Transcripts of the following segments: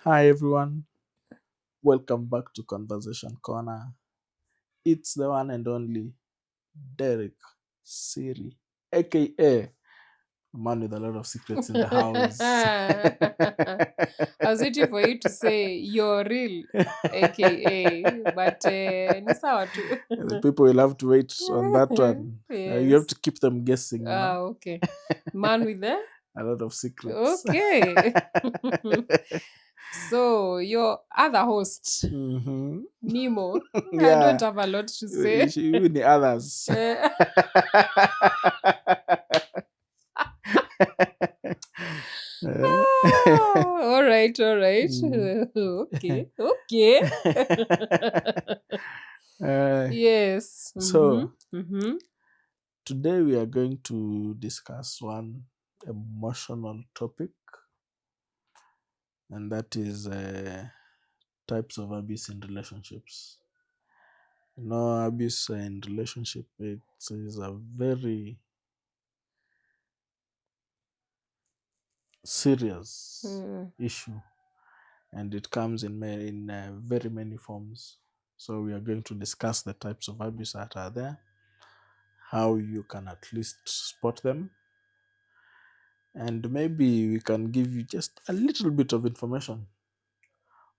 Hi everyone, welcome back to Conversation Corner. It's the one and only Derek Siri, aka man with a lot of secrets in the house. I was waiting for you to say you're real, aka, but ni sawa tu. The people will have to wait on that one. You have Yes. to keep them guessing, Okay. Man with the a lot of secrets. okay. So your other host, Mhm. Nemo. I don't Yeah, have a lot to say. you the others. Eh, all right, all right. Mm. Okay, okay. Uh, Yes. Mm-hmm. so Mm-hmm. today we are going to discuss one emotional topic, and that is types of abuse in relationships. Abuse in relationship it is a very serious Mm. issue, and it comes in very many forms. So we are going to discuss the types of abuse that are there, how you can at least spot them, and maybe we can give you just a little bit of information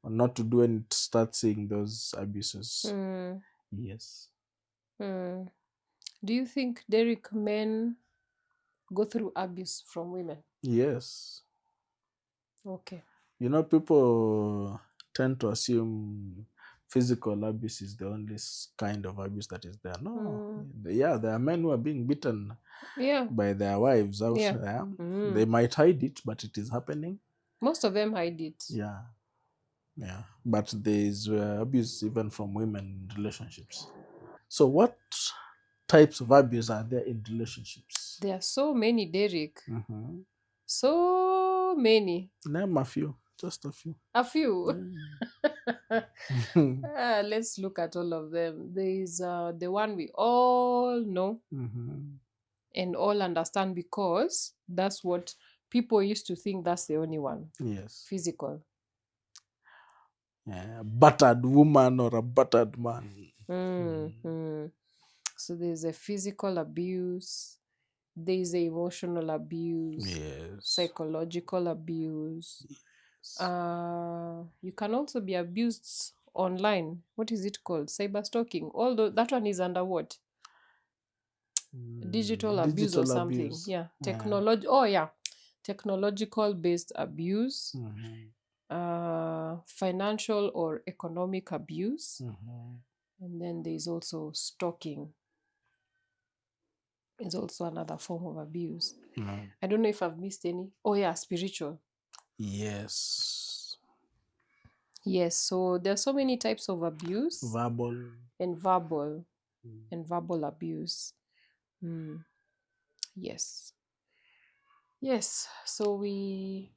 on not to do and start seeing those abuses. Mm. Yes. Mm. Do you think Derek men go through abuse from women? Yes. Okay. People tend to assume physical abuse is the only kind of abuse that is there. No. Mm. Yeah, there are men who are being beaten Yeah. by their wives out Yeah. there. They Mm. might hide it, but it is happening. Most of them hide it. Yeah. Yeah. But there is abuse even from women in relationships. So, what types of abuse are there in relationships? There are so many, Derek. Mhm. So many. Name a few, just a few. A few. Mm. Let's look at all of them. There is the one we all know Mhm. and all understand because that's what people used to think that's the only one. Yes. Physical. Yeah, a battered woman or a battered man. Mm, Mm. mm. So there's a physical abuse, there's a emotional abuse, Yes. psychological abuse. Yes. You can also be abused online. What is it called? Cyber stalking. Although that one is under what? Digital abuse or Digital something. abuse. Yeah. Yeah. Technology. Oh yeah. Technological based abuse. Mhm. Financial or economic abuse. Mhm. And then there's also stalking. Is also another form of abuse. Mm. I don't know if I've missed any. Oh yeah, spiritual. Yes. Yes, so there are so many types of abuse Verbal. and verbal Mm. and verbal abuse. Mm, yes. Yes. So we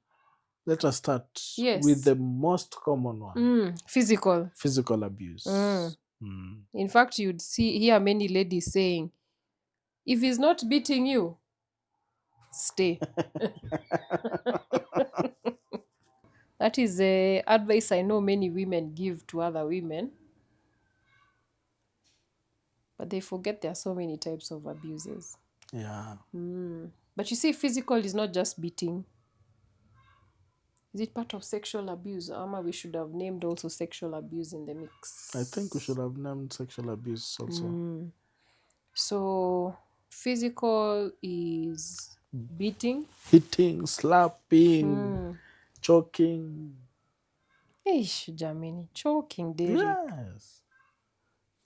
Let us start with yes. the most common one, Physical. physical Mm. abuse. Mm. In fact, you'd hear many ladies saying, if he's not beating you, stay. That is the advice I know many women give to other women, but they forget there are so many types of abuses. Yeah. But you see, physical is not just beating. Is it part of sexual abuse? Ama, we should have named also sexual abuse in the I think we should mix. have named sexual abuse also. So, physical is beating. Hitting, slapping, Hmm. choking. Ish, Jamini, choking, Derek. Yes.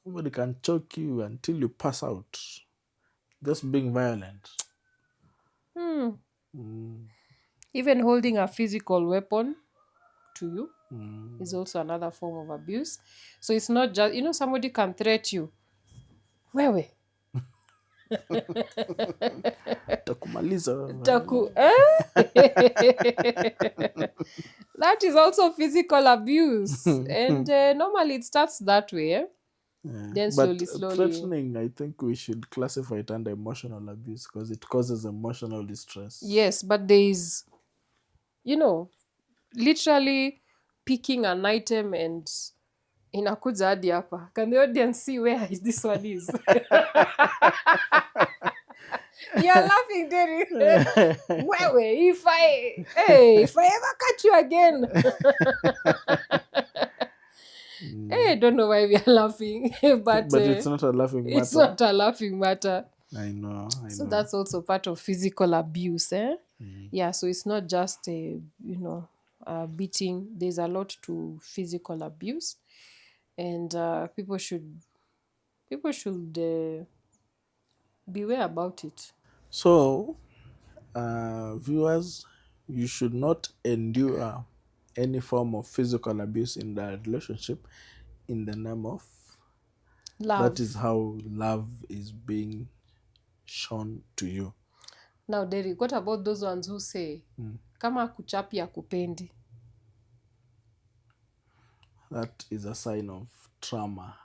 Nobody can choke you until you pass out. Just being violent. Hmm. Mm. Even holding a physical weapon to you is Mm. also another form of abuse. So it's not just, somebody can threat you. Wewe. Takumaliza. Taku, eh? That is also physical abuse. And normally it starts that way. Yeah. Then But slowly, slowly. threatening, I think we should classify it under emotional abuse because it causes emotional distress. Yes, but there is, you know, literally picking an item and inakuja hadi hapa. Can the audience see where this one is? You're laughing, Derek. Wewe, if I ever catch you again. I don't know why we are laughing, but it's not a laughing matter. it's not a laughing matter. I know. So that's also part of physical abuse, eh? Mm. Yeah, so it's not just beating. There's a lot to physical abuse, and people should beware about it. So, viewers, you should not endure any form of physical abuse in the relationship in the name of Love. that is how love is being shown to you. Now, Derek, what about those ones who say, kama kuchapi akupendi? That is a sign of trauma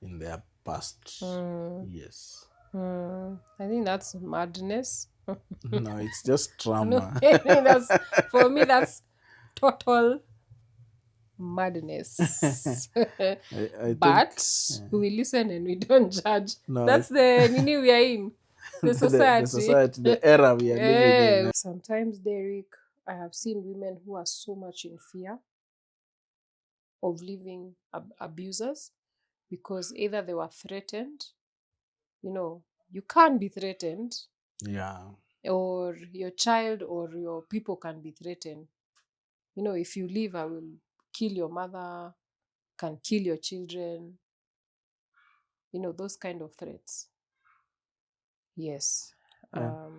in their past. Yes. I think that's madness. No, it's just trauma. For me, that's total madness. But we listen and we don't judge. No, that's the meaning we are in. The society. The era we are living in. Sometimes, Derek, I have seen women who are so much in fear of leaving abusers because either they were threatened, you can't be threatened. Yeah. Or your child or your people can be threatened. If you leave, I will kill your mother, can kill your children. Those kind of threats. Yes. Yeah.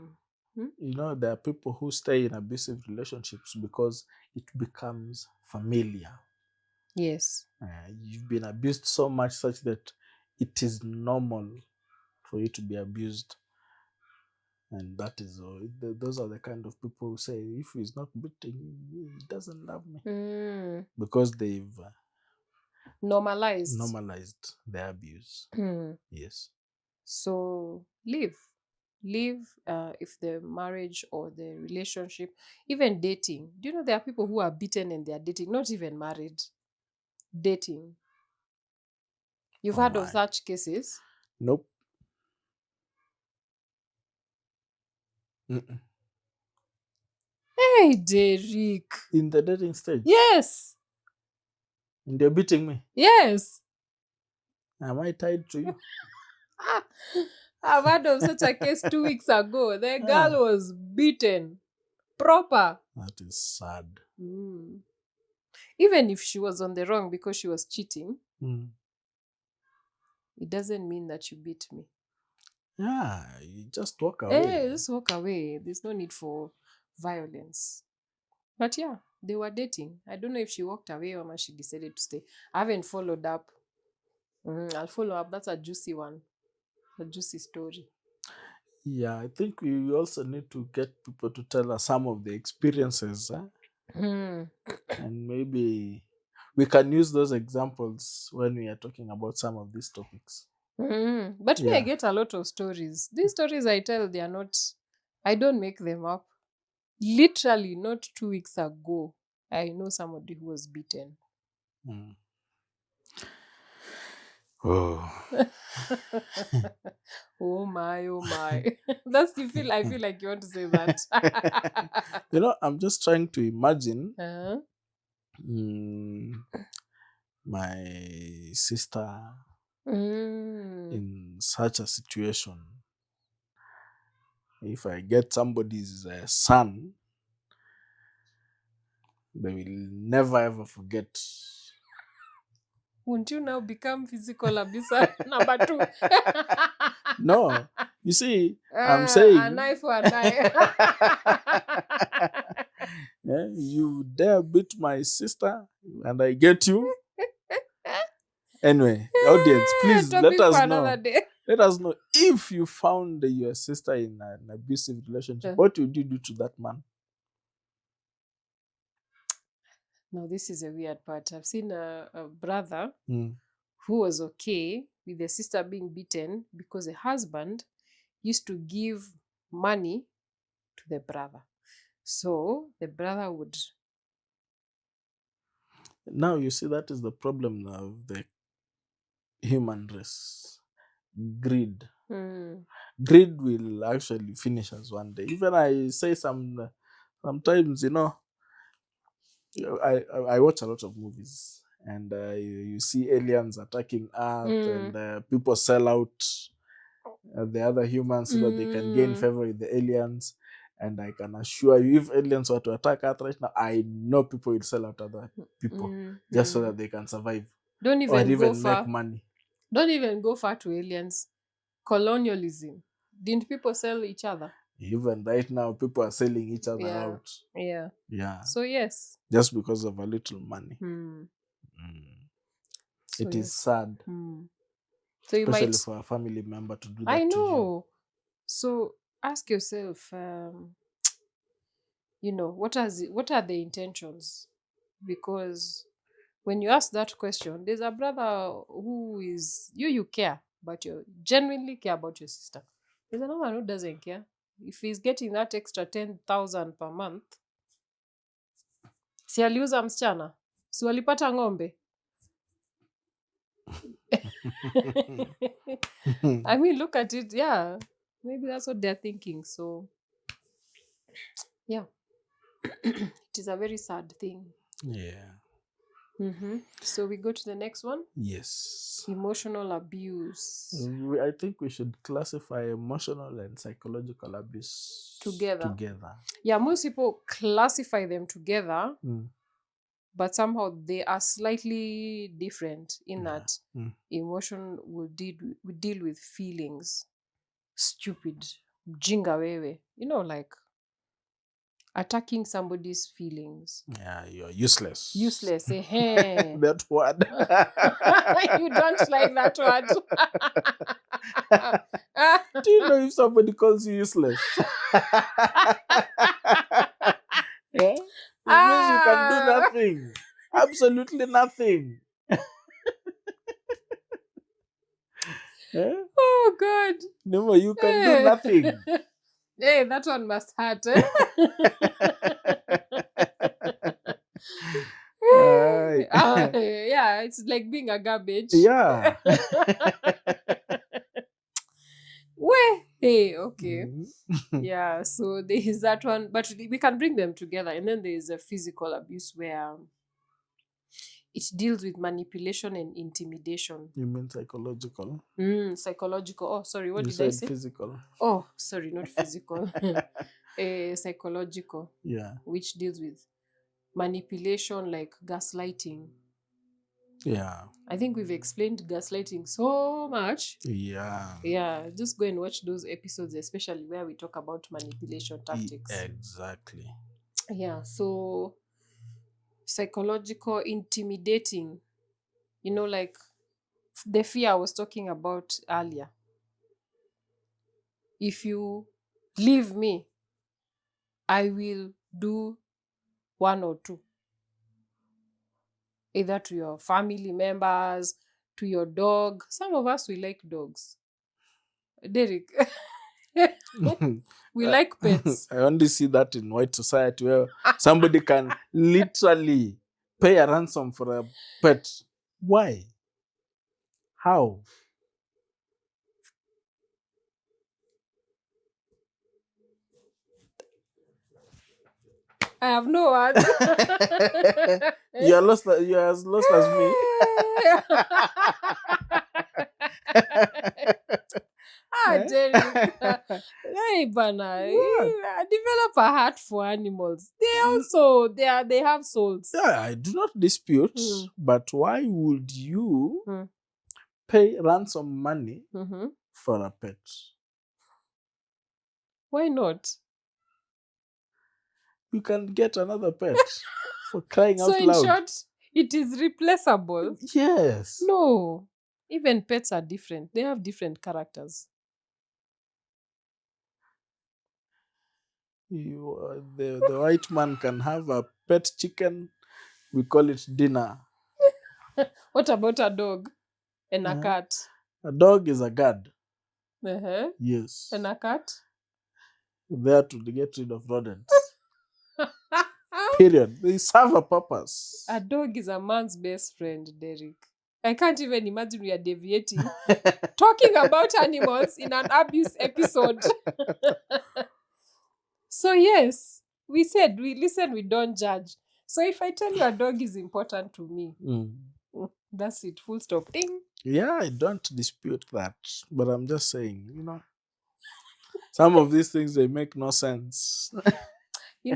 There are people who stay in abusive relationships because it becomes familiar. Yes. You've been abused so much such that it is normal for you to be abused. And that is those are the kind of people who say, if he's not beating me, he doesn't love me. Because they've normalized the abuse. Yes. So leave if the marriage or the relationship, even dating. Do you know there are people who are beaten and they are dating, not even married, dating? You've heard of such cases? Nope. Mm-mm. Hey, Derek. In the dating stage? Yes. And they're beating me? Yes. Am I tied to you? I've heard of such a case 2 weeks ago. The girl was beaten. Proper. That is sad. Even if she was on the wrong because she was cheating, it doesn't mean that you beat me. Yeah, you just walk away. Just walk away. There's no need for violence. But yeah, they were dating. I don't know if she walked away or she decided to stay. I haven't followed up. I'll follow up. That's a juicy one. A juicy story. Yeah, I think we also need to get people to tell us some of the experiences. And maybe we can use those examples when we are talking about some of these topics. But me, I get a lot of stories. These stories I tell, they are not, I don't make them up. Literally, not 2 weeks ago, I know somebody who was beaten. Oh. Oh my. I feel like you want to say that. I'm just trying to imagine my sister in such a situation. If I get somebody's son, they will never ever forget. Won't you now become physical abuser number 2? No, you see, I'm saying an eye for an eye. You dare beat my sister and I get you. Anyway, audience, please let us know. Let us know if you found your sister in an abusive relationship. What would you do to that man? Now, this is a weird part. I've seen a brother who was okay with the sister being beaten because the husband used to give money to the brother. So the brother would Now you see that is the problem of the human race. Greed. Mm. Greed will actually finish us one day. Even I say sometimes, I watch a lot of movies, and you see aliens attacking Earth, and Mm. people sell out the other humans so that they can gain Mm. favor with the aliens. And I can assure you, if aliens were to attack Earth right now, I know people will sell out other people Mm. just so Mm. that they can survive Don't or even go even make far. money. Don't even go far to aliens. Colonialism. Didn't people sell each other? Even right now, people are selling each other Yeah. out. Yeah. Yeah, So yes. just because of a little money. Mm. Mm. So It is yes. sad, Mm. So you especially might. for a family member to do I that to you. know. So ask yourself, what are the intentions? Because when you ask that question, there's a brother who is you care, but you genuinely care about your sister. There's another one who doesn't care. If he's getting that extra 10,000 per month, si aliuza msichana, si walipata ng'ombe. I mean, look at it. Yeah, maybe that's what they're thinking. So yeah, it is a very sad thing. Yeah. So we go to the next one. Yes. Emotional abuse. I think we should classify emotional and psychological abuse Together. together. Yeah, most people classify them together, Mm. but somehow they are slightly different in Yeah. that Mm. emotion will deal with feelings. Stupid. Jinga wewe. Like attacking somebody's feelings. Yeah, you're useless. Useless. Hey. That word. You don't like that word. Do you know if somebody calls you useless? Yeah? It means you can do nothing. Absolutely nothing. Yeah? Oh God. No, you can do nothing. Hey, that one must hurt. Eh? Yeah, it's like being a garbage. Yeah. Where? Hey, okay. Mhm. Yeah, so there is that one, but we can bring them together. And then there is a physical abuse where it deals with manipulation and intimidation. You mean psychological? Psychological. Oh, sorry, what You did I said say? physical. Oh, sorry, not physical. Psychological, Yeah. which deals with manipulation like gaslighting. Yeah. I think we've explained gaslighting so much. Yeah. Yeah, just go and watch those episodes, especially where we talk about manipulation tactics. Exactly. Yeah, so psychological intimidating, like the fear I was talking about earlier. If you leave me, I will do one or two, either to your family members, to your dog. Some of us, we like dogs. Derek, we like pets. I only see that in white society where somebody can literally pay a ransom for a pet. Why? How? I have no words. You're lost. You're as lost as me. Derek. Hey, Bana. Develop a heart for animals. They have souls. Yeah, I do not dispute, but why would you pay ransom money for a pet? Why not? You can get another pet for crying So out in loud. short, it is replaceable. Yes. No. Even pets are different. They have different characters. The white man can have a pet chicken. We call it dinner. What about a dog and a cat? A dog is a guard. Uh-huh. Yes. And a cat? There to get rid of rodents. Period. They serve a purpose. A dog is a man's best friend, Derek. I can't even imagine we are deviating, talking about animals in an abuse episode. So yes, we said we listen, we don't judge. So if I tell you a dog is important to me, that's it. Full stop. Ding. Yeah, I don't dispute that, but I'm just saying, some of these things they make no sense.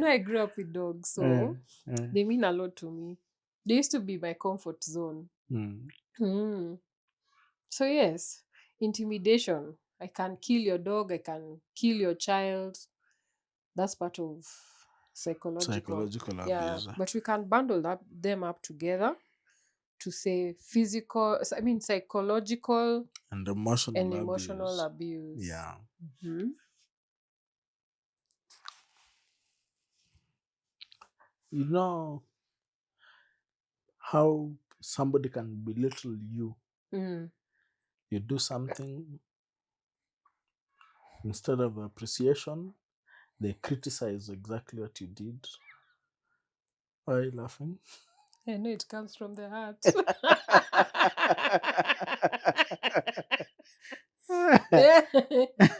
I grew up with dogs, so they mean a lot to me. They used to be my comfort zone. So yes, intimidation. I can kill your dog, I can kill your child. That's part of psychological abuse. But we can bundle them up together to say psychological And emotional abuse. Yeah. You know how somebody can belittle you. You do something, instead of appreciation, they criticize exactly what you did. Why are you laughing? I know it comes from the heart.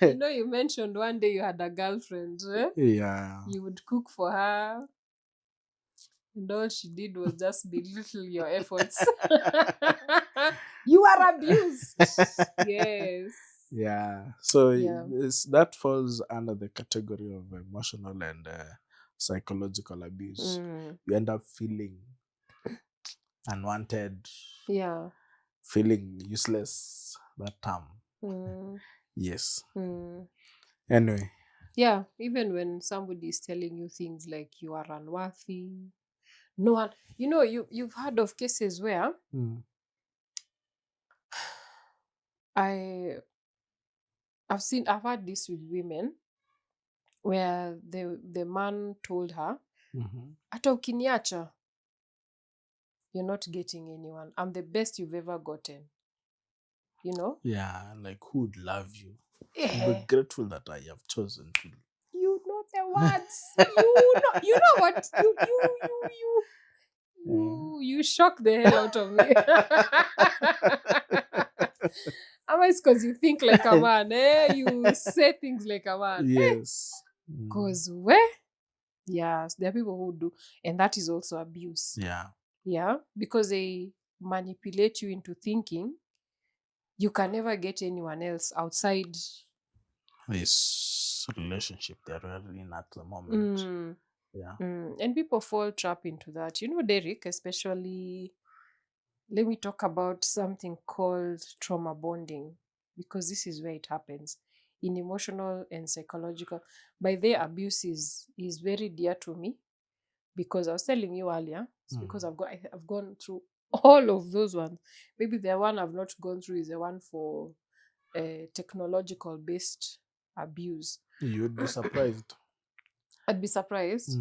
You mentioned one day you had a girlfriend. Yeah. You would cook for her, and all she did was just belittle your efforts. You are abused. Yes. Yeah. So Yeah. that falls under the category of emotional and psychological abuse. You end up feeling unwanted. Yeah. Feeling useless. That term. Yes. Anyway. Yeah, even when somebody is telling you things like you are unworthy. No one, you've heard of cases where I've heard this with women where the man told her, hata ukiniacha, you're not getting anyone. I'm the best you've ever gotten. Yeah, like who would love you? Be grateful that I have chosen to. You know the words. You know what? You shock the hell out of me. It's because you think like a man, you say things like a man. Yes. Because yes, there are people who do, and that is also abuse. Yeah, because they manipulate you into thinking you can never get anyone else outside this relationship they're in at the moment. Yeah. And people fall trap into that. Derek, especially, let me talk about something called trauma bonding, because this is where it happens in emotional and psychological. By the abuse is very dear to me, because I was telling you earlier, it's because I've gone through all of those ones. Maybe the one I've not gone through is the one for technological based abuse. You would be surprised. I'd be surprised.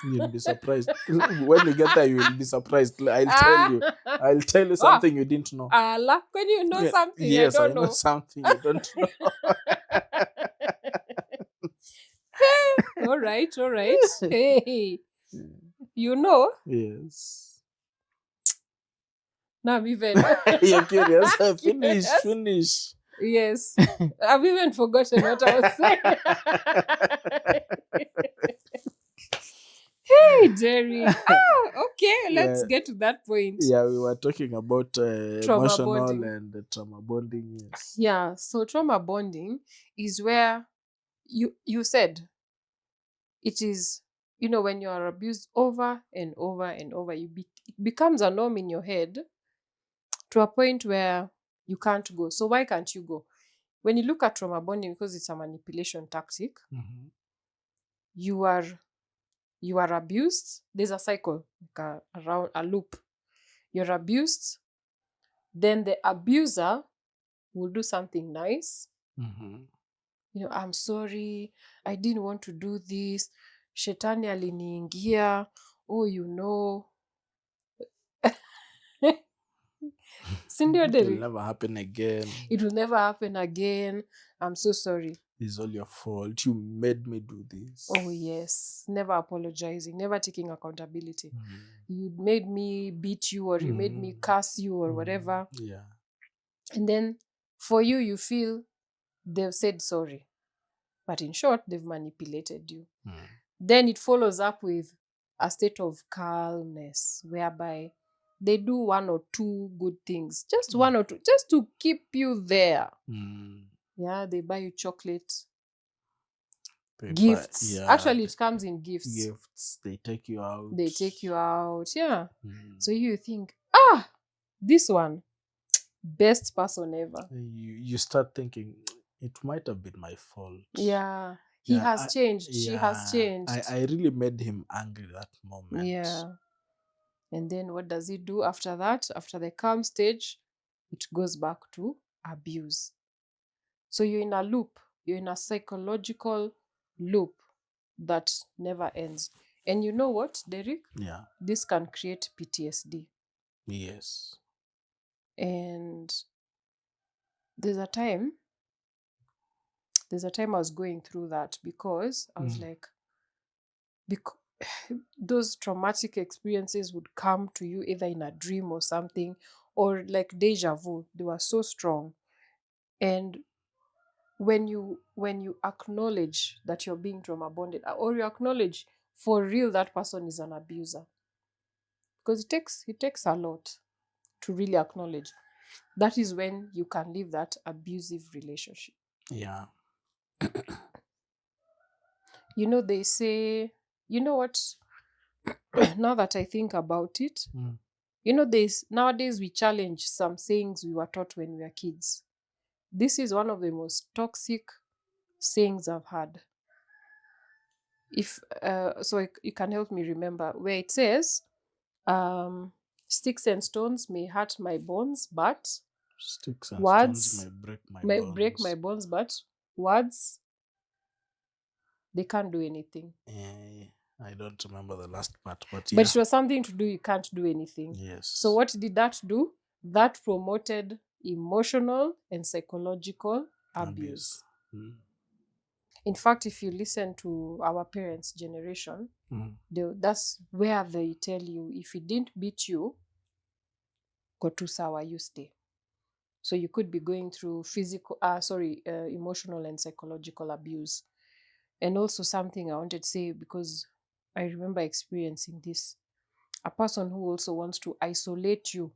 You'll be surprised. When you get there, you will be surprised. I'll tell you something you didn't know. When you know something, yes, I don't know. Something you don't know. All right. Hey, Yes. Now I'm even. You're curious. Finish. Yes. I've even forgotten what I was saying. Hey, Jerry. Okay. Let's get to that point. Yeah, we were talking about emotional and trauma bonding. Yes. Yeah. So trauma bonding is where you said it is, when you are abused over and over and over, it becomes a norm in your head to a point where you can't go. So why can't you go? When you look at trauma bonding, because it's a manipulation tactic, you are abused. There's a cycle, like around a loop. You're abused, then the abuser will do something nice. I'm sorry, I didn't want to do this. Shetani aliniingia. Sindio, It will never happen again. It will never happen again. I'm so sorry. It's all your fault. You made me do this. Oh yes, never apologizing, never taking accountability. Mm. You made me beat you, or you made me curse you, or whatever. Yeah. And then for you, you feel they've said sorry, but in short, they've manipulated you. Mm. Then it follows up with a state of calmness, whereby they do one or two good things, just one or two, just to keep you there. Mm. Yeah, they buy you chocolate, They gifts. yeah, Actually, it comes in gifts. gifts. They take you out. They take you out. Yeah. Mm. So you think, this one, best person ever. You start thinking it might have been my fault. Yeah. He Yeah, has changed. She has changed. I really made him angry that moment. Yeah. And then what does it do after that? After the calm stage, it goes back to abuse. So you're in a loop. You're in a psychological loop that never ends. And you know what, Derek? Yeah. This can create PTSD. Yes. And there's a time I was going through that, because I was like, those traumatic experiences would come to you either in a dream or something, or like deja vu. They were so strong. And when you acknowledge that you're being trauma bonded, or you acknowledge for real that person is an abuser, because it takes a lot to really acknowledge, that is when you can leave that abusive relationship. Yeah. You know, they say, you know what, now that I think about it, you know, nowadays we challenge some sayings we were taught when we were kids. This is one of the most toxic sayings I've had. If you can help me remember, where it says, sticks and stones may hurt my bones, but Sticks and words stones may break my may bones. break my bones, but words, they can't do anything. I don't remember the last part, but But it was something to do, you can't do anything. Yes. So what did that do? That promoted emotional and psychological abuse. Mm. In fact, if you listen to our parents' generation, that's where they tell you, if he didn't beat you, go to sawa, you stay. So you could be going through emotional and psychological abuse. And also something I wanted to say, because I remember experiencing this, a person who also wants to isolate you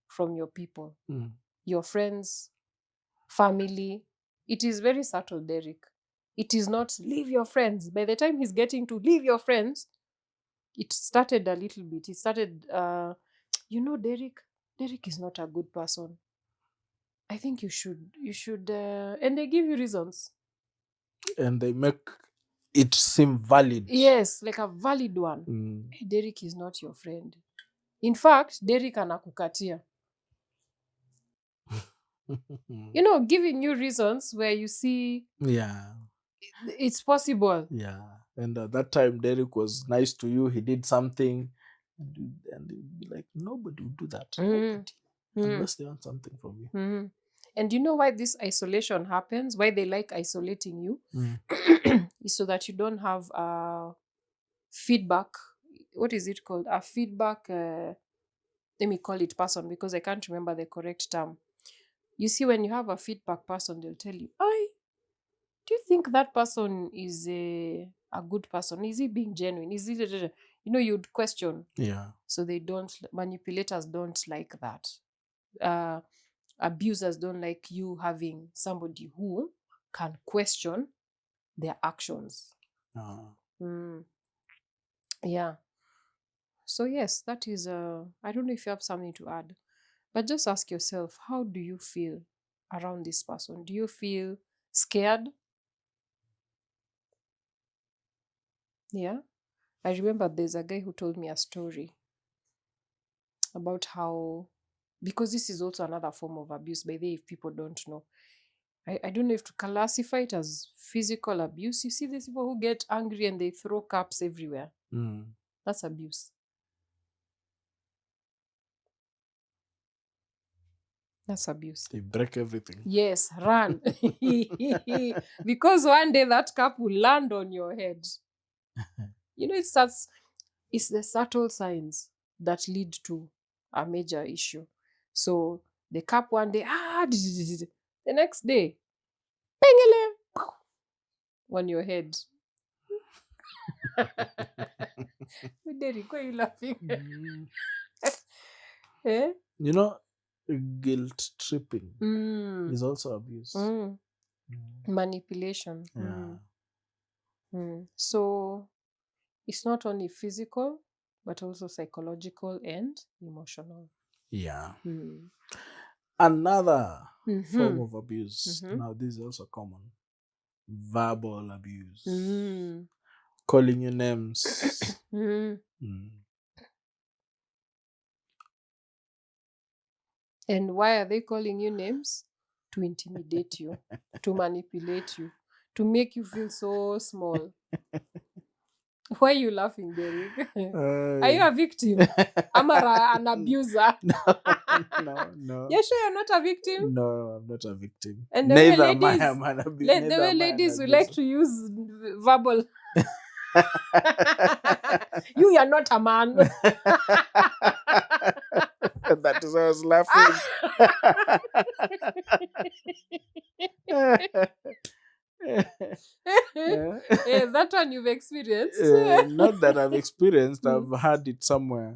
from your people, your friends, family. It is very subtle, Derek. It is not leave your friends. By the time he's getting to leave your friends, it started a little bit. It started, Derek is not a good person. I think you should, and they give you reasons. And they make it seem valid. Yes, like a valid one. Hey, Derek is not your friend. In fact, Derek anakukatia. Giving you reasons where you see, yeah, it's possible. Yeah. And at that time, Derek was nice to you. He did something. And you'd be like, nobody would do that. Nobody. Unless they want something from you. And you know why this isolation happens? Why they like isolating you? Is so that you don't have feedback. What is it called? A feedback, let me call it person, because I can't remember the correct term. You see, when you have a feedback person, they'll tell you, do you think that person is a good person? Is he being genuine? Is he, you'd question. Yeah. So manipulators don't like that. Abusers don't like you having somebody who can question their actions. Yeah. So yes, that is, I don't know if you have something to add, but just ask yourself, how do you feel around this person? Do you feel scared? Yeah. I remember there's a guy who told me a story about how, because this is also another form of abuse, by the way, if people don't know. I don't know if to classify it as physical abuse. You see these people who get angry and they throw cups everywhere. That's abuse. That's abuse. They break everything. Yes, run. Because one day that cup will land on your head. It's the subtle signs that lead to a major issue. So the cup one day, the next day, pengele, on your head. Derek, why are you laughing? Mm. Eh? You know, guilt tripping Mm. is also abuse. Mm. Mm. Manipulation. Yeah. So it's not only physical, but also psychological and emotional. Yeah. Mm. Another form Mhm. of abuse. Mhm. Now, this is also common. Verbal abuse. Mm. Calling you names. Mm. Mm. And why are they calling you names? To intimidate you, to manipulate you, to make you feel so small. Why are you laughing, Derek? Are you a victim? I'm an abuser. No. You're sure you're not a victim? No, I'm not a victim. And the way Neither am I ladies, an abuser. the Neither way am I an ladies would like abuser. to use verbal. You are not a man. That is why I was laughing. That one you've experienced. Not that I've experienced, I've heard it somewhere,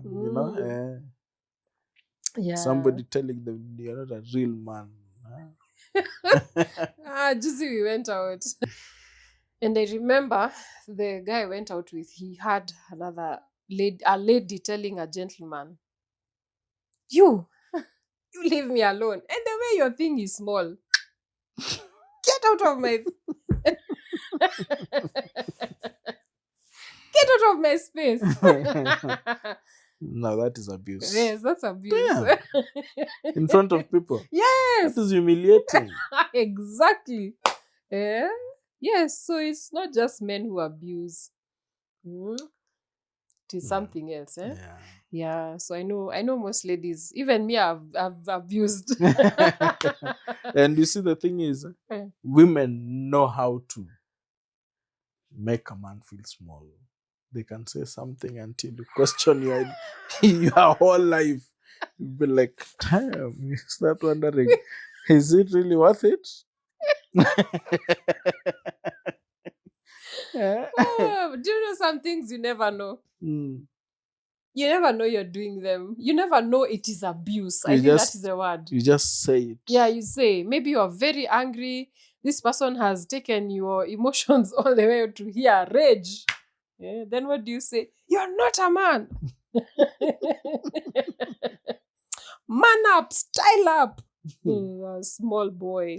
Yeah. somebody telling them you're not a real man. Just we went out. And I remember the guy I went out with, he had a lady telling a gentleman, you leave me alone. And the way your thing is small, get out of my get out of my space. No, that is abuse. Yes, that's abuse. Yeah. In front of people. Yes. That is humiliating. Exactly. Yeah. Yes, so it's not just men who abuse. It is something else, eh? Yeah. Yeah. So I know most ladies, even me, I've abused. And you see, the thing is, Mm. women know how to make a man feel small. They can say something until you question your whole life. You'll be like, damn, you start wondering, is it really worth it? Oh, do you know some things you never know? Mm. You never know you're doing them. You never know it is abuse. I You think just- that is the word. You just say it. Yeah, you say, maybe you're very angry. This person has taken your emotions all the way to here, rage. Yeah, then what do you say? You're not a man. Man up, style up. A small boy.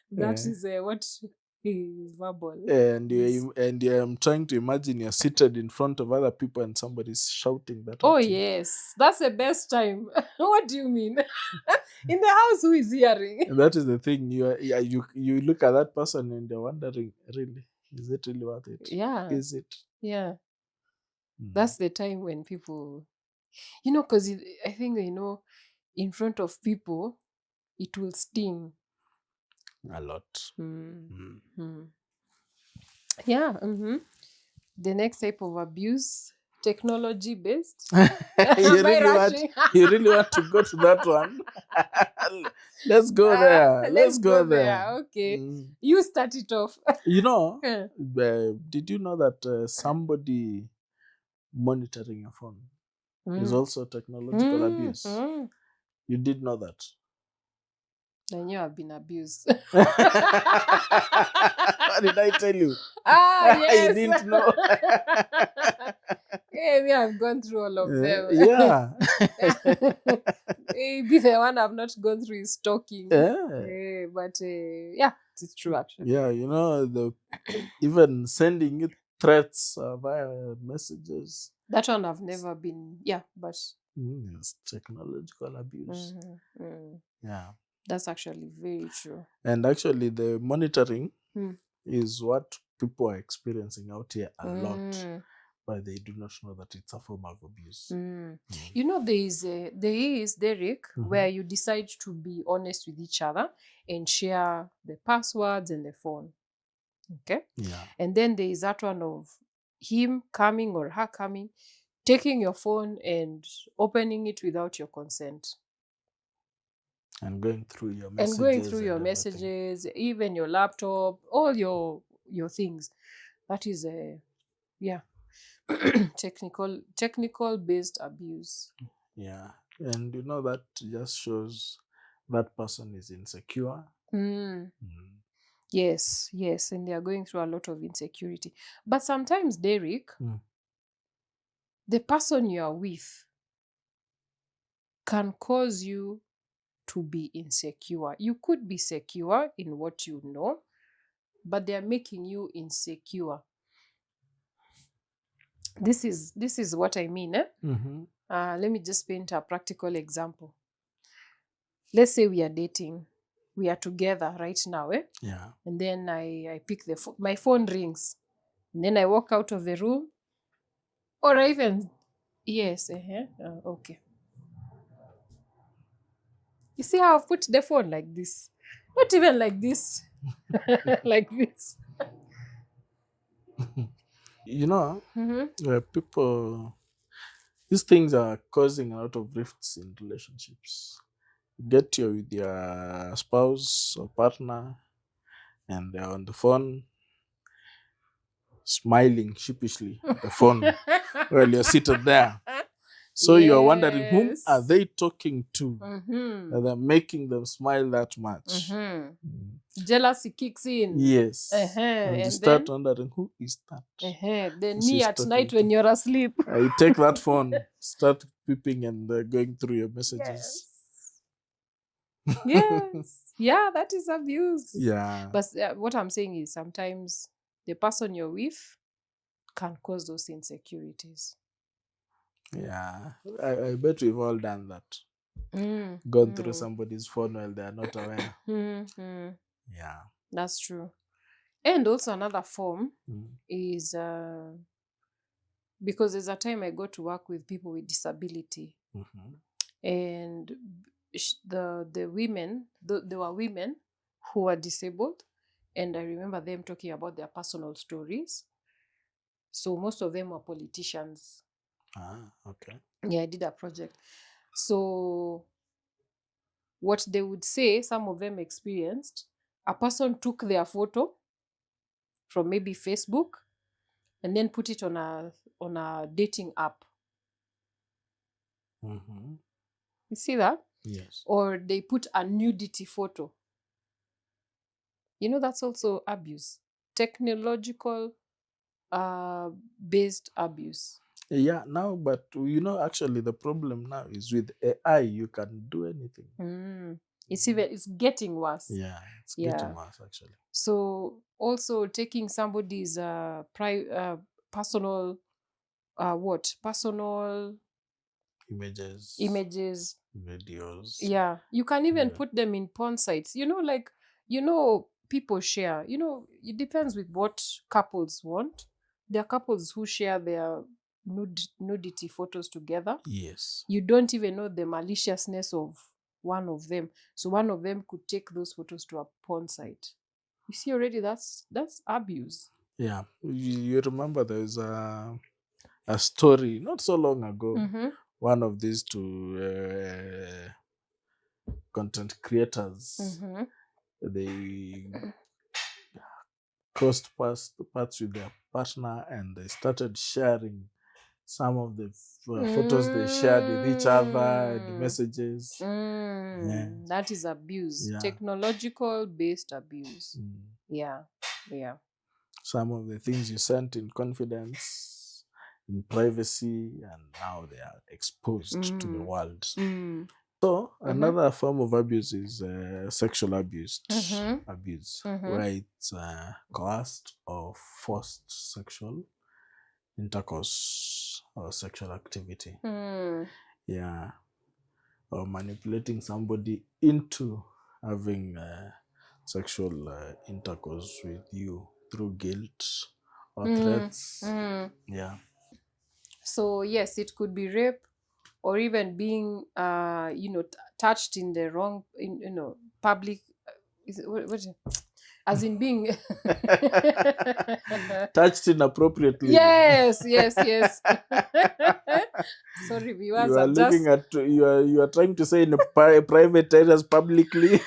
That Yeah. is what is verbal. And Yes. I'm trying to imagine you're seated in front of other people and somebody's shouting that. Oh, at you. yes. That's the best time. What do you mean? In the house, who is hearing? And that is the thing. You look at that person and you're wondering, really, is it really worth it? Yeah. Is it? Yeah. Mm. That's the time when people, because I think, in front of people, it will sting. A lot. Yeah. The next type of abuse, technology based. You really want to go to that one? Let's go there. Let's go there. Okay. You start it off. Did you know that somebody monitoring your phone is also technological abuse? You did know that? I knew I've been abused. What did I tell you? Yes. You didn't know. Maybe I've gone through all of them. Yeah. Maybe the one I've not gone through is stalking. Yeah. But yeah, it's true actually. Yeah, even sending you threats via messages. That one I've never been. Yeah, but It's technological abuse. Yeah. That's actually very true. And actually, the monitoring Mm. is what people are experiencing out here a lot. but they do not know that it's a form of abuse. You know, there is Derek, Mhm. where you decide to be honest with each other and share the passwords and the phone. Okay. Yeah. And then there is that one of him coming or her coming, taking your phone and opening it without your consent. And going through your And messages. going through your everything. messages, even your laptop, all your things. That is a technical based abuse. Yeah. And you know, that just shows that person is insecure. Mm. Mm. Yes, yes, and they are going through a lot of insecurity. But sometimes, Derek, Mm. the person you are with can cause you to be insecure. You could be secure in what you know, but they are making you insecure. This is what I mean. Mm-hmm. Let me just paint a practical example. Let's say we are dating. We are together right now, Yeah. and then I pick my phone rings, and then I walk out of the room, or I even yes, okay. You see how I've put the phone like this, not even like this, like this. You know, Mm-hmm. people, these things are causing a lot of rifts in relationships. Get you with your spouse or partner, and they're on the phone, smiling sheepishly at the phone while you're seated there. So you're wondering, whom are Yes. they talking to Mm-hmm. that are making them smile that much? Mm-hmm. Mm. Jealousy kicks in. Yes. And you And start then wondering, who is that? then me She's at talking night to. when you're asleep. You take that phone, start peeping and going through your messages. Yes. Yes. Yeah, that is abuse. Yeah. But what I'm saying is sometimes the person you're with can cause those insecurities. Yeah. I bet we've all done that. Gone through somebody's phone while they are not aware. Mm-hmm. Yeah. That's true. And also another form Mm. is because there's a time I go to work with people with disability, Mm-hmm. and the women, there were women who were disabled, and I remember them talking about their personal stories. So most of them were politicians. Ah, okay. Yeah, I did a project. So what they would say, some of them experienced, a person took their photo from maybe Facebook and then put it on a dating app. Mm-hmm. You see that? Yes. Or they put a nudity photo. You know, that's also abuse. Technological based abuse. Yeah, now, but you know, actually, the problem now is with AI, you can do anything. It's getting worse. Yeah, it's Yeah. getting worse, actually. So also taking somebody's personal personal Images, videos. Yeah, you can even Yeah. put them in porn sites. Like people share. It depends with what couples want. There are couples who share their nudity photos together. Yes. You don't even know the maliciousness of one of them. So one of them could take those photos to a porn site. You see already, that's abuse. Yeah. You remember there's a story not so long ago. Mm-hmm. One of these two content creators, Mm-hmm. they crossed paths with their partner and they started sharing some of the photos they shared with each other and messages. Yeah. That is abuse. Yeah. Technological based abuse. Mm. Yeah. Yeah. Some of the things you sent in confidence, in privacy, and now they are exposed to the world. So another form of abuse is sexual abuse, where it's coerced or forced sexual intercourse or sexual activity. Yeah, or manipulating somebody into having sexual intercourse with you through guilt or threats. Yeah. So yes, it could be rape, or even being touched in the wrong, public, what is it? As in being Touched inappropriately. yes, yes, yes. Sorry, viewers, You are I'm just looking at you are trying to say in a private areas publicly.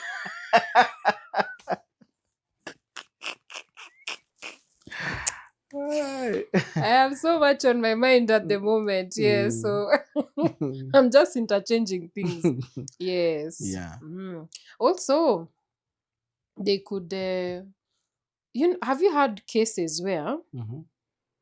Right. I have so much on my mind at the moment. Yes, Mm. so I'm just interchanging things. Yes. Yeah. Also, they could. Have you had cases where Mhm.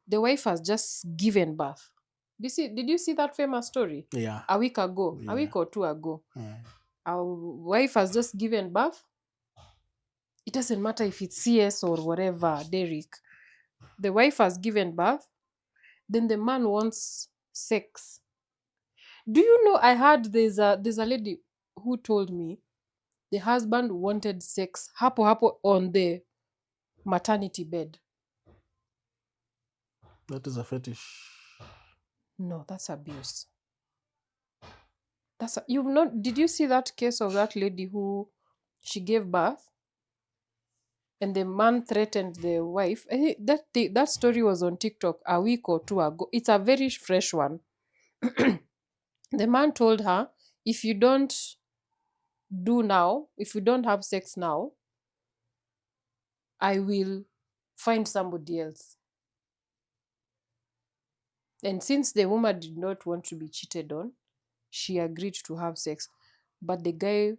the wife has just given birth? Did you see that famous story Yeah. a week ago, a Yeah. week or two ago? Mm. A wife has just given birth. It doesn't matter if it's CS or whatever, Derek. The wife has given birth. Then the man wants sex. Do you know? I heard there's a lady who told me the husband wanted sex hapo hapo on the maternity bed. That is a fetish. No, that's abuse. You've not. Did you see that case of that lady who she gave birth and the man threatened the wife? I think that story was on TikTok a week or two ago. It's a very fresh one. The man told her, if you don't if you don't have sex now, I will find somebody else. And since the woman did not want to be cheated on, she agreed to have sex. But the guy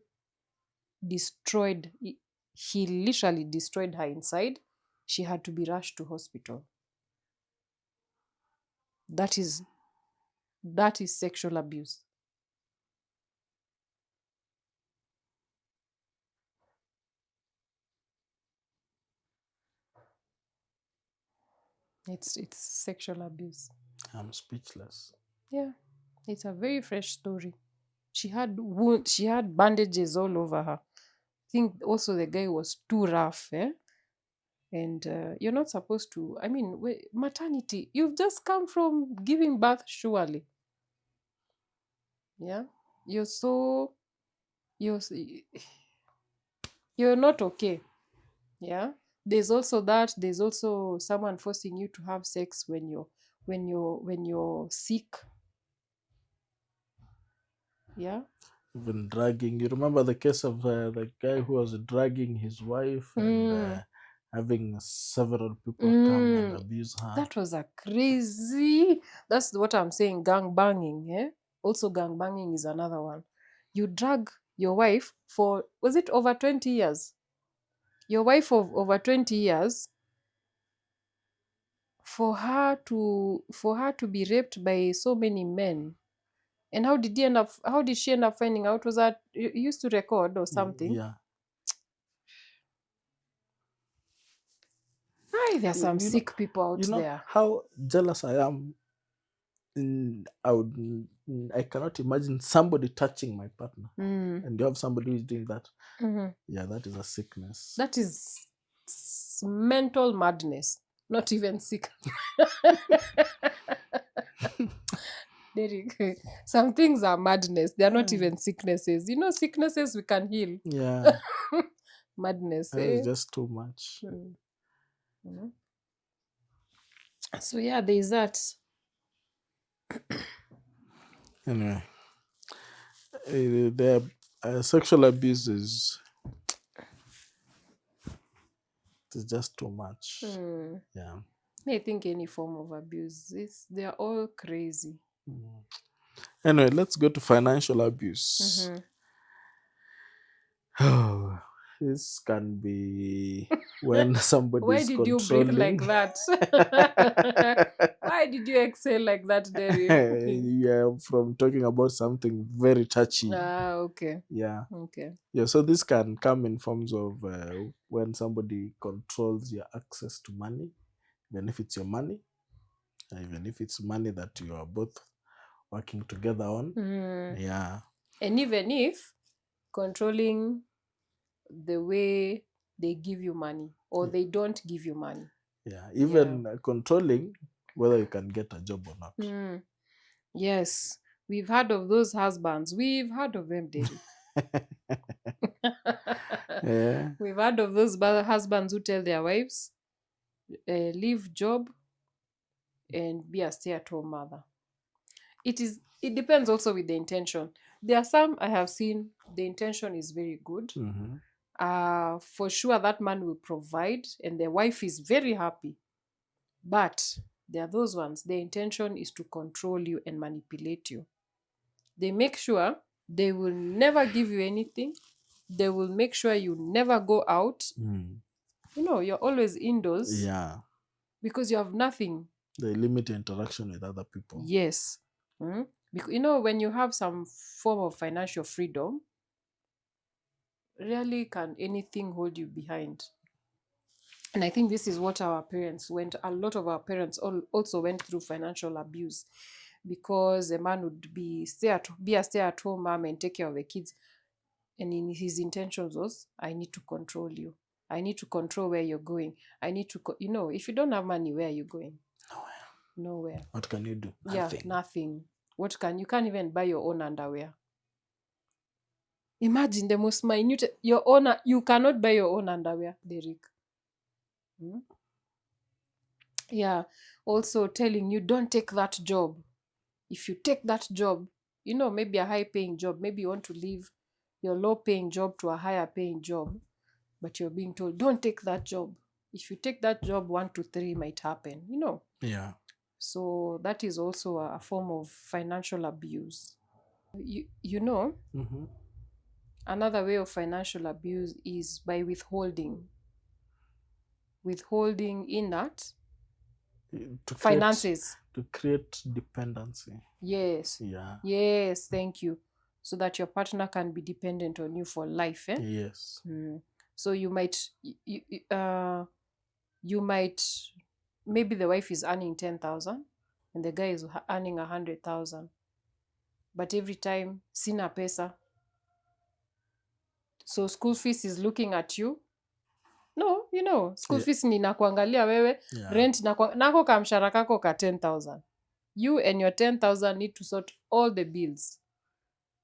he literally destroyed her inside. She had to be rushed to hospital. That is sexual abuse. It's sexual abuse. I'm speechless. Yeah, it's a very fresh story. She had bandages all over her. I think also the guy was too rough, eh? And you're not supposed to. I mean, maternity. You've just come from giving birth, surely. Yeah, you're so you're s- you're not okay. Yeah, there's also someone forcing you to have sex when you're sick. Yeah. Even dragging. You remember the case of the guy who was dragging his wife and having several people come and Mm, abuse her. that was a crazy. That's what I'm saying. Gang banging. Eh? Also, gang banging is another one. You drag your wife for, was it over 20 years? Your wife of over 20 years, for her to be raped by so many men. And how did she end up finding out? Was that you used to record or something? Yeah. Aye, there are You, some you know, sick people out you know there. how jealous I am. I cannot imagine somebody touching my partner, Mm. and you have somebody who is doing that. Mhm. Yeah, that is a sickness. That is mental madness, not even sick. Derek, some things are madness. They are not even sicknesses. Sicknesses we can heal. Yeah, Madness, that is eh? just too much. Mm. Mhm. So yeah, there is that. Anyway, the sexual abuse is just too much. Mm. Yeah. I think any form of abuse, they are all crazy. Mm. Anyway, let's go to financial abuse. Mhm. Oh, this can be when somebody Why is did you breathe like controlling. that? Why did you exhale like that, Derek? Yeah, from talking about something very touchy. Okay. Yeah. Okay. Yeah, so this can come in forms of when somebody controls your access to money, even if it's your money, even if it's money that you are both working together on. Mm. Yeah. And even if controlling the way they give you money or they don't give you money. Yeah. Yeah. Even controlling whether you can get a job or not. Mm. Yes, we've heard of those husbands. We've heard of them, Derek. Yeah. We've heard of those husbands who tell their wives, leave job and be a stay-at-home mother. It depends also with the intention. There are some I have seen the intention is very good. For sure that man will provide and the wife is very happy. But there are those ones, the intention is to control you and manipulate you. They make sure they will never give you anything. They will make sure you never go out. You're always indoors. Yeah. Because you have nothing. They limit interaction with other people. Yes. Because, when you have some form of financial freedom, rarely can anything hold you behind. And I think this is what our parents went. A lot of our parents also went through financial abuse, because a man would be a stay-at-home mom and take care of the kids, and in his intentions was, I need to control you. I need to control where you're going. I need to, if you don't have money, where are you going? Nowhere. What can you do? Yeah, nothing. You can't even buy your own underwear. Imagine the most minute, you cannot buy your own underwear, Derek. Yeah. Also telling you, don't take that job. If you take that job, maybe a high paying job, maybe you want to leave your low paying job to a higher paying job, but you're being told, don't take that job. If you take that job, 1 to 3 might happen, Yeah. So that is also a form of financial abuse. Another way of financial abuse is by withholding in that finances. To create dependency. Yes. Yeah. Yes, thank you. So that your partner can be dependent on you for life. Yes. So you might, maybe the wife is earning 10,000 and the guy is earning 100,000. But every time, sina pesa. So school fees is looking at you. No, school fees ni nakuangalia wewe, rent nako kamshara kako ka 10,000. You and your 10,000 need to sort all the bills.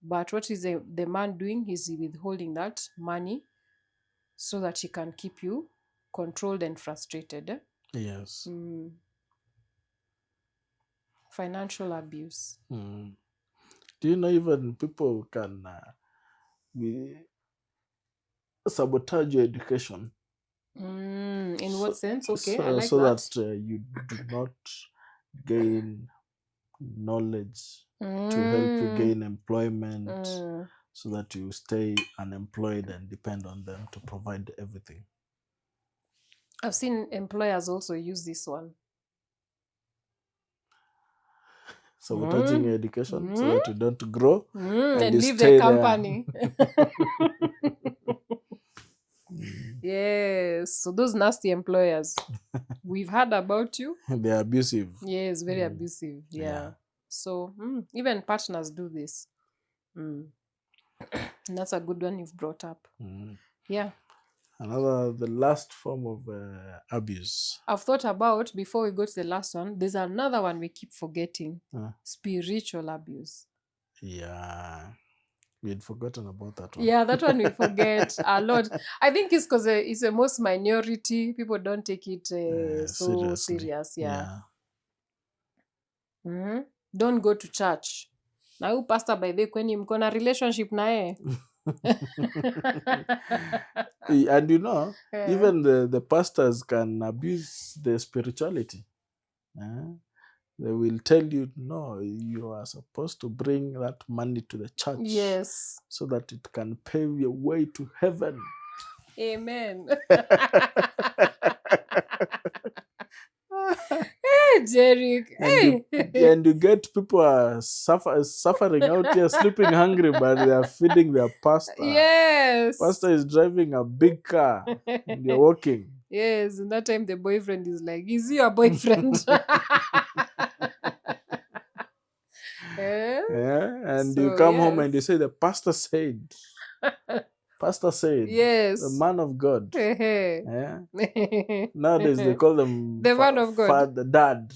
But what is the man doing? He's withholding that money so that he can keep you controlled and frustrated. Yes. Financial abuse. Do you know even people can sabotage your education? In what sense? Okay, I like so that. that you do not gain knowledge to help you gain employment, so that you stay unemployed and depend on them to provide everything. I've seen employers also use this one. Sabotaging your education so that you don't grow and you leave stay the company. Yes, so those nasty employers, we've heard about you. They're abusive. Yes, very abusive. Yeah. So even partners do this. And that's a good one you've brought up. Yeah. The last form of abuse. I've thought about, before we go to the last one, there's another one we keep forgetting. Spiritual abuse. Yeah. We'd forgotten about that one. Yeah, that one we forget a lot. I think it's because it's the most minority. People don't take it so serious. Yeah. Don't go to church. Na huyu pastor, by the way, kwenye mko na relationship naye. And even the pastors can abuse their spirituality. They will tell you, no, you are supposed to bring that money to the church. Yes. So that it can pave your way to heaven. Amen. Hey, Derek. And you get people are suffering out here, sleeping hungry, but they are feeding their pastor. Yes. Pastor is driving a big car and they're walking. Yes, and that time the boyfriend is like, is he your boyfriend? And you come home and you say, the pastor said. Pastor said. Yes. The man of God. Nowadays they call them the man of God. Father, dad.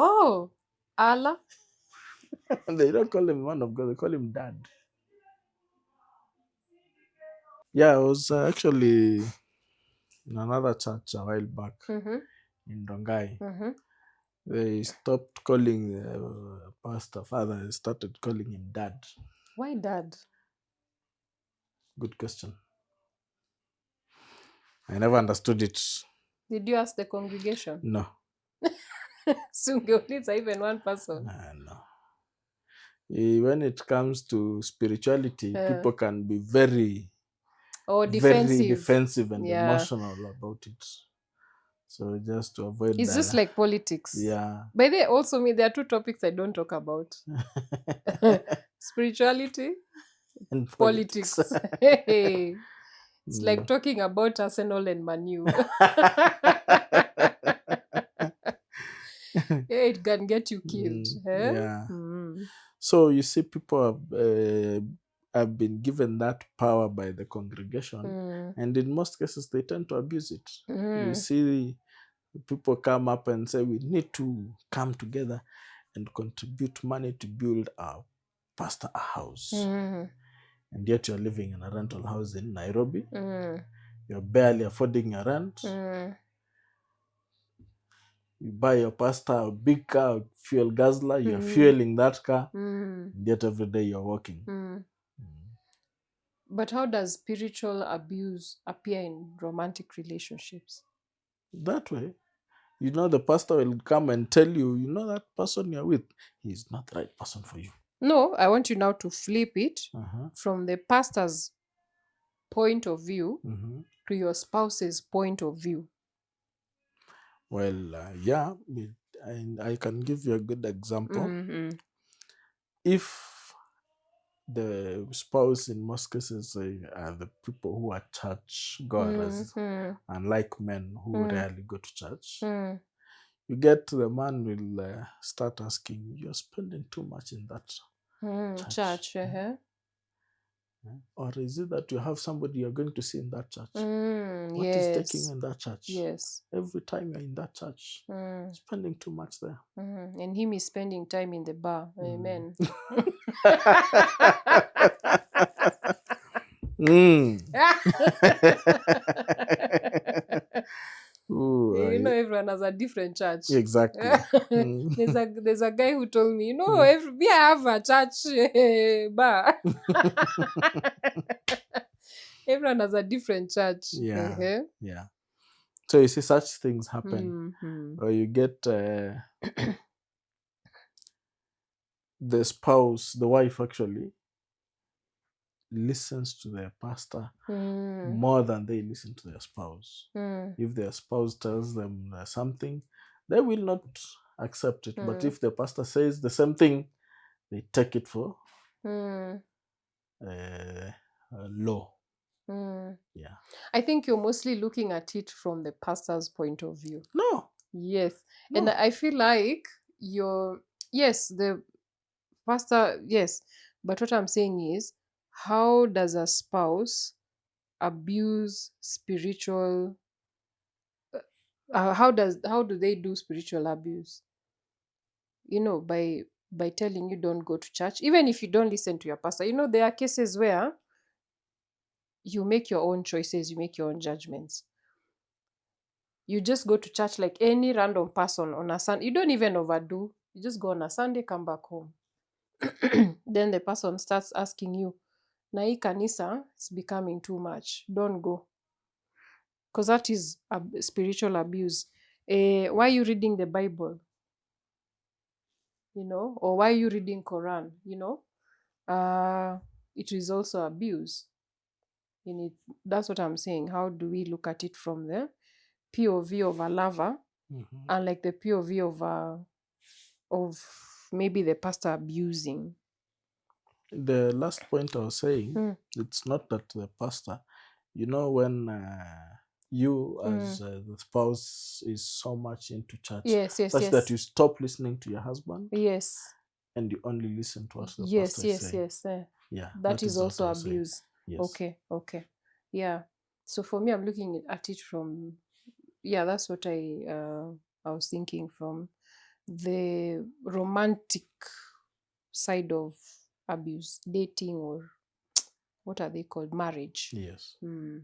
Oh, Allah. They don't call him man of God, they call him dad. Yeah, I was actually in another church a while back Mm-hmm. in Rongai. Mm-hmm. They stopped calling the pastor father, they started calling him dad. Why dad? Good question. I never understood it. Did you ask the congregation? No, Sungeuliza even one person. no. When it comes to spirituality, Uh, people can be very, or very defensive. defensive and Yeah. emotional about it. So just to avoid It's just that, like politics. yeah. By the way, also me, there are two topics I don't talk about. Spirituality, And politics. Hey, it's like talking about Arsenal and Manu. Yeah, it can get you killed. Eh? Yeah. Mm. So you see, people have been given that power by the congregation, Mm. and in most cases, they tend to abuse it. You Mm. see, people come up and say, "We need to come together and contribute money to build a pastor a house," Mm. and yet you're living in a rental house in Nairobi. Mm. You're barely affording your rent. Mm. You buy your pastor a big car, fuel guzzler. You're Mm. fueling that car, Mm. and yet every day you're working. Mm. But how does spiritual abuse appear in romantic relationships? That way, you know, the pastor will come and tell you, you know, that person you're with, he's not the right person for you. No, I want you now to flip it Uh-huh. from the pastor's point of view Mhm. to your spouse's point of view. Well, yeah, and I can give you a good example. Mhm. If the spouse, in most cases, are the people who are church goers, Mhm. unlike men who Mm. rarely go to church, Mm. you get the man will start asking, "You're spending too much in that Mm. church. Church. Uh-huh. Or is it that you have somebody you're going to see in that church? What is taking you Yes. in that church? Yes. Every time you're in that church, Mm. spending too much there." And him is spending time in the bar. Amen. Mm. Ooh, You know, everyone has a different church. exactly. Mm. There's a guy who told me, you know, me I have a church bar. Everyone has a different church. Yeah, Uh-huh. yeah. So you see, such things happen, Mhm. or you get the spouse, the wife actually listens to their pastor Mm. more than they listen to their spouse. Mm. If their spouse tells them something, they will not accept it. But if the pastor says the same thing, they take it for Mm. law. Mm. Yeah. I think you're mostly looking at it from the pastor's point of view. No. Yes. No. And I feel like the pastor, yes. But what I'm saying is, how does a spouse abuse spiritual how do they do spiritual abuse? You know, by telling you don't go to church, even if you don't listen to your pastor. You know, there are cases where you make your own choices, you make your own judgments. You just go to church like any random person on a Sunday. You don't even overdo. You just go on a Sunday, come back home. Then the person starts asking you, na hii kanisa, it's becoming too much. Don't go. Because that is spiritual abuse. Why are you reading the Bible? You know, or why are you reading Quran? You know, it is also abuse. In it, that's what I'm saying. How do we look at it from the POV of a lover, and like the POV of maybe the pastor abusing? The last point I was saying, Mm. it's not that the pastor, you know, when you as the spouse is so much into church, Yes, such that you stop listening to your husband yes, and you only listen to what the yes, pastor is yes, saying. yes. Yeah, That is what also I was saying. abuse. Yes. Okay. Yeah. So for me, I'm looking at it from, yeah, that's what I was thinking from the romantic side of abuse, dating, or what are they called? Marriage. Yes. Mm.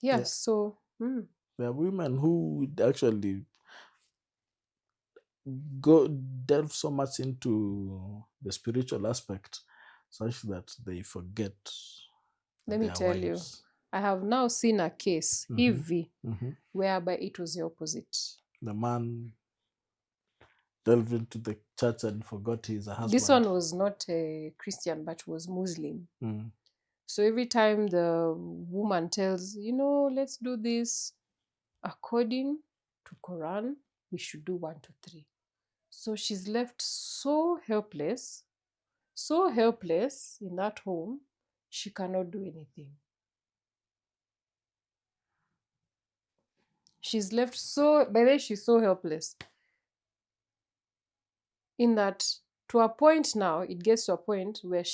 Yeah. Yes. So There are women who would actually go delve so much into the spiritual aspect such that they forget let me their tell you, wives. I have now seen a case, Mhm. EV, Mhm. whereby it was the opposite. The man delved into the church and forgot he's a husband. This one was not a Christian, but was Muslim. Mm. So every time the woman tells, let's do this according to Quran, we should do 1, 2, 3. So she's left so helpless in that home, she cannot do anything. She's left by the way, she's so helpless in that, to a point now, it gets to a point where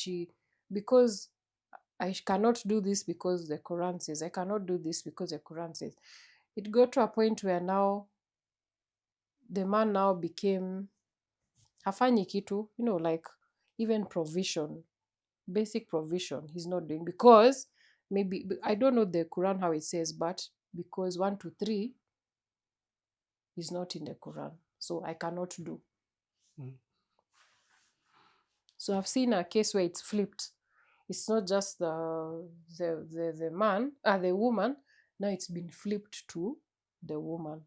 because I cannot do this because the Quran says, I cannot do this because the Quran says. It got to a point where now the man now became hafanyi kitu, like even provision, basic provision, he's not doing, because maybe, I don't know the Quran how it says, but because 1, 2, 3 is not in the Quran, so I cannot do. Mm. So I've seen a case where it's flipped. It's not just the man, the woman. Now it's been flipped to the woman.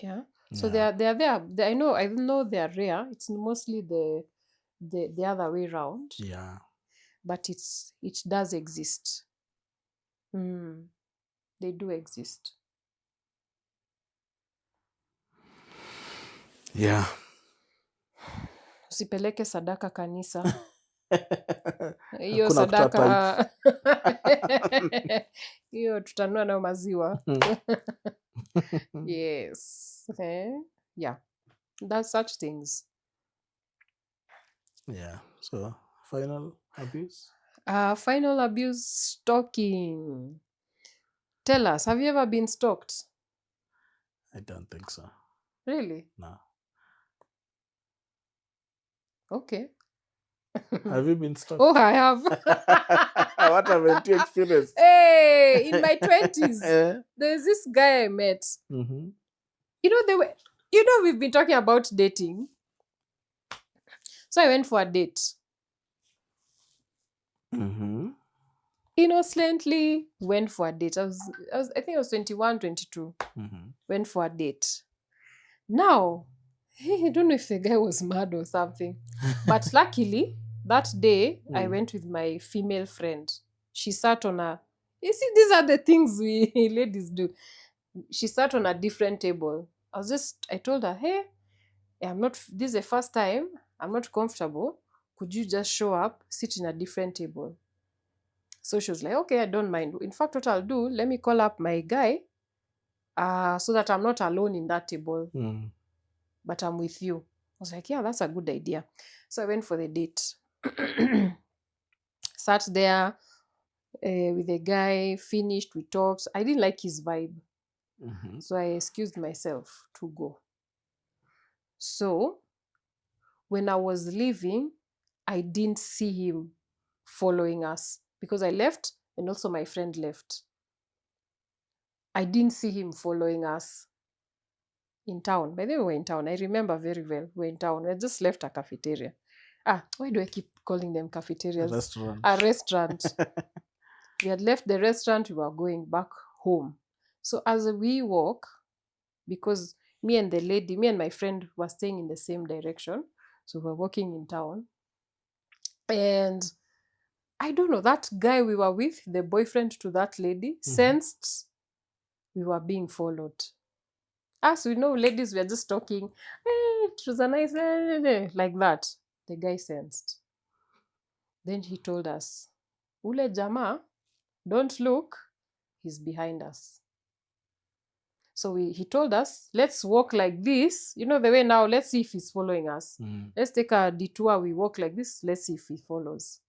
Yeah. So Yeah. they are there. I know they are rare. It's mostly the other way around, Yeah. but it does exist. They do exist. Yeah. Usipeleke sadaka kanisa. Hiyo Hakuna kutoa sadaka hiyo tutanua nayo maziwa. Yes. Yeah. That's such things. Yeah. So, final abuse? Final abuse, stalking. Tell us, have you ever been stalked? I don't think so. Really? No. Okay. Have you been stalked? Oh, I have. What haven't you experienced? Hey, in my 20s, there's this guy I met. Mm-hmm. We've been talking about dating. So I went for a date. Mm-hmm. Innocently went for a date. I think I was 21, 22. Mm-hmm. Went for a date. Now, I don't know if the guy was mad or something. But luckily, that day, I went with my female friend. She sat on you see, these are the things we ladies do. She sat on a different table. I told her, hey, this is the first time, I'm not comfortable. Could you just show up, sit in a different table? So she was like, okay, I don't mind. In fact, what I'll do, let me call up my guy so that I'm not alone in that table, but I'm with you. I was like, yeah, that's a good idea. So I went for the date. Sat there with the guy, finished, we talked. I didn't like his vibe. Mm-hmm. So I excused myself to go. So when I was leaving, I didn't see him following us because I left and also my friend left. I didn't see him following us in town. By the way, we were in town. I remember very well. We were in town. We just left a cafeteria. Why do I keep calling them cafeterias? Restaurant. A restaurant. We had left the restaurant. We were going back home. So as we walk, because me and my friend were staying in the same direction. So we were walking in town. And I don't know, that guy we were with, the boyfriend to that lady, sensed we were being followed. As we know, ladies, we are just talking. Hey, it was a nice, like that. The guy sensed. Then he told us, ule jamaa, don't look, he's behind us. So he told us, let's walk like this. You know the way now, let's see if he's following us. Let's take a detour, we walk like this, let's see if he follows.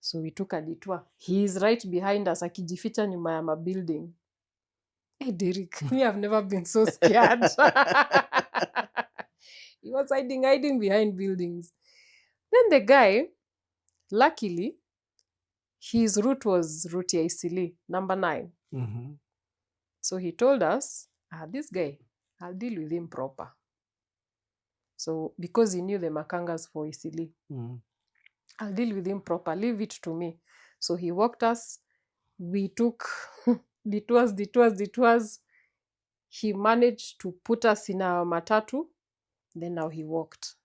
So we took a detour. He is right behind us, akijificha nyuma ya mabuilding. Hey, Derek, me, I've never been so scared. He was hiding behind buildings. Then the guy, luckily, his route was Route ya Eastleigh, number 9. Mhm. So he told us, this guy, I'll deal with him proper. So because he knew the Makangas for Eastleigh, Mm. I'll deal with him proper. Leave it to me. So he walked us. We took detours. He managed to put us in our matatu. Then now he walked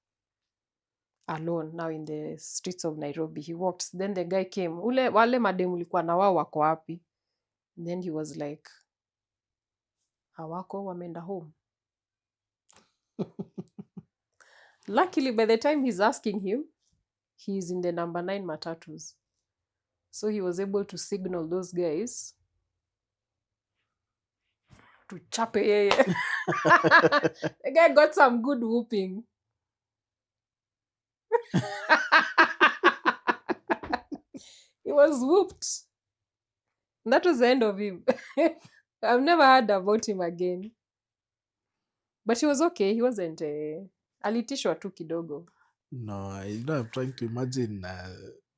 alone now in the streets of Nairobi. He walked. Then the guy came. Wale mademu ulikuwa na wao wako wapi? Then he was like, hawako, wameenda home. Luckily, by the time he's asking him, he's in the number 9 matatus. So he was able to signal those guys to chape yeye. The guy got some good whooping. He was whooped. And that was the end of him. I've never heard about him again. But he was okay. He wasn't... alitishwa tu kidogo. No, I'm trying to imagine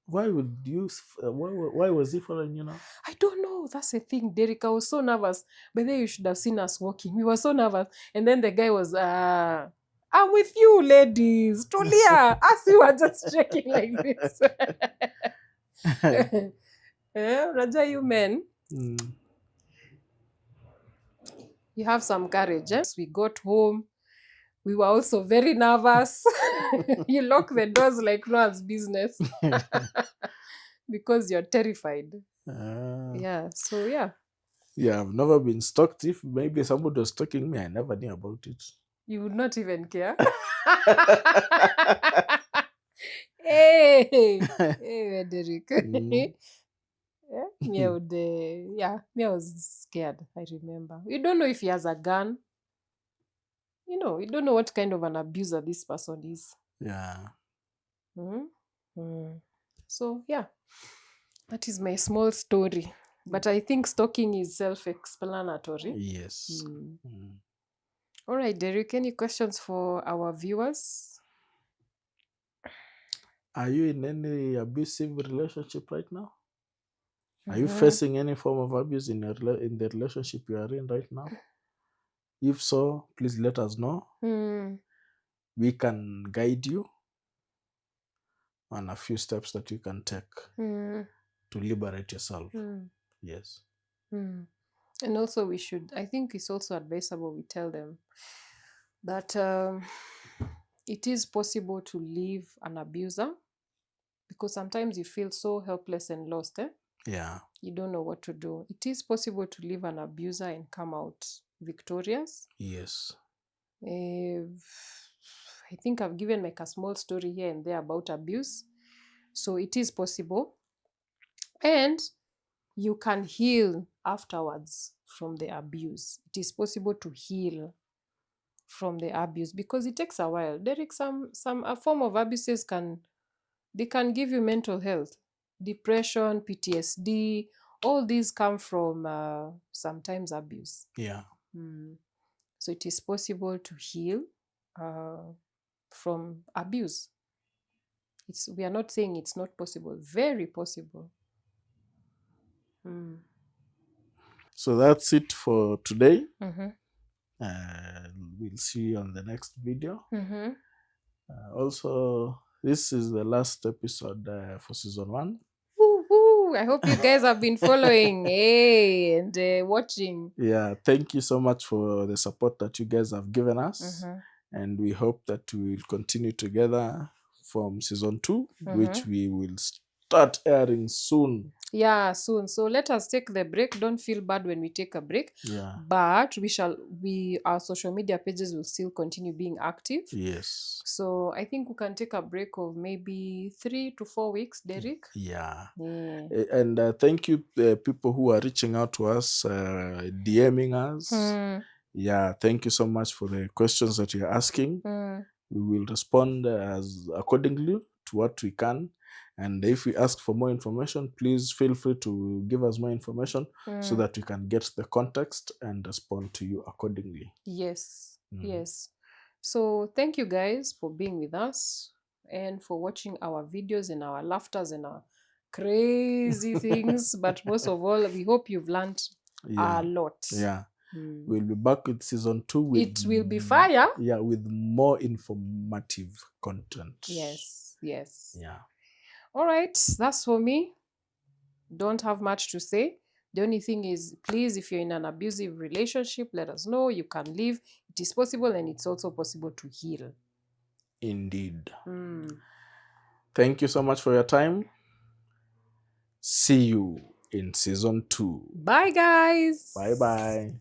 why would you? Why was he following you now? I don't know. That's the thing, Derek. I was so nervous. But then you should have seen us walking. We were so nervous. And then the guy was, I'm with you, ladies. Tulia. As we were just shaking like this. Raja, you men, you have some courage. We got home. We were also very nervous. You lock the doors like no one's business. Because you're terrified. Yeah, so yeah. Yeah, I've never been stalked. If maybe somebody was stalking me, I never knew about it. You would not even care. Hey, Derek. Me, I was scared. I remember. You don't know if he has a gun. You don't know what kind of an abuser this person is. Yeah. So, yeah, that is my small story. But I think stalking is self-explanatory. Yes. All right, Derek, any questions for our viewers? Are you in any abusive relationship right now? Are you facing any form of abuse in the relationship you are in right now? If so, please let us know. We can guide you on a few steps that you can take to liberate yourself. Yes. And also I think it's also advisable we tell them that it is possible to leave an abuser, because sometimes you feel so helpless and lost. Yeah. You don't know what to do. It is possible to leave an abuser and come out victorious. Yes. I think I've given like a small story here and there about abuse. So it is possible. And you can heal afterwards from the abuse. It is possible to heal from the abuse because it takes a while. Derek, a form of abuses can give you mental health, depression, PTSD. All these come from sometimes abuse. Yeah. So it is possible to heal from abuse. We are not saying it's not possible. Very possible. So that's it for today. We'll see you on the next video. Also, this is the last episode for season 1. I hope you guys have been following and watching. Yeah, thank you so much for the support that you guys have given us. And we hope that we will continue together from season 2, which we will start airing soon. Yeah, soon. So let us take the break. Don't feel bad when we take a break. Yeah. But our social media pages will still continue being active. Yes. So I think we can take a break of maybe 3 to 4 weeks, Derek. Yeah. And thank you people who are reaching out to us, DMing us. Yeah, thank you so much for the questions that you're asking. We will respond accordingly to what we can. And if we ask for more information, please feel free to give us more information so that we can get the context and respond to you accordingly. Yes, Mm. yes. So thank you guys for being with us and for watching our videos and our laughters and our crazy things. But most of all, we hope you've learned Yeah. a lot. Yeah. Mm. We'll be back with season 2 with It will be fire. Yeah, with more informative content. Yes, yes. Yeah. All right, that's for me. Don't have much to say. The only thing is, please, if you're in an abusive relationship, let us know. You can leave. It is possible, and it's also possible to heal. Indeed. Mm. Thank you so much for your time. See you in season 2. Bye, guys. Bye-bye.